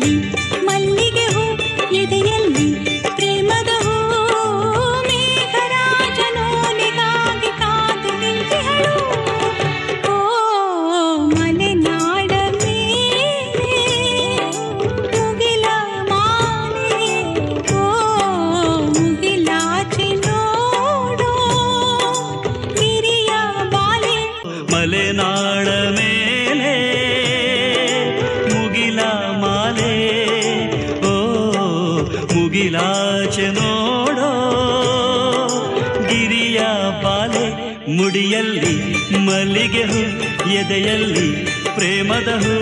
ಮುಡಿಯಲ್ಲಿ ಮಲ್ಲಿಗೆ ಹೂ ಎದೆಯಲ್ಲಿ ಪ್ರೇಮದ ಹೂ ಮೇಘರಾಜನೋಲಿಗಾಗಿ ಕಾದು ನಿಂತಿಹಳು ಓ ಮಲೆನಾಡ ಮೇಲೆ ಮುಗಿಲ ಮಾಲೆ ಓ ಮುಗಿಲಾಚೆ ನೋಡೋ ಗಿರಿಯ ಬಾಲೆ ಮಲೆನಾಡ ಮೇಲೆ ಮುಗಿಲ ಮಾಲೆ ಓ ಮುಗಿಲಾಚೆ ನೋಡೋ ಗಿರಿಯ ಬಾಲೆ ಮುಡಿಯಲ್ಲಿ ಮಲ್ಲಿಗೆ ಹೂ ಎದೆಯಲ್ಲಿ ಪ್ರೇಮದ ಹೂ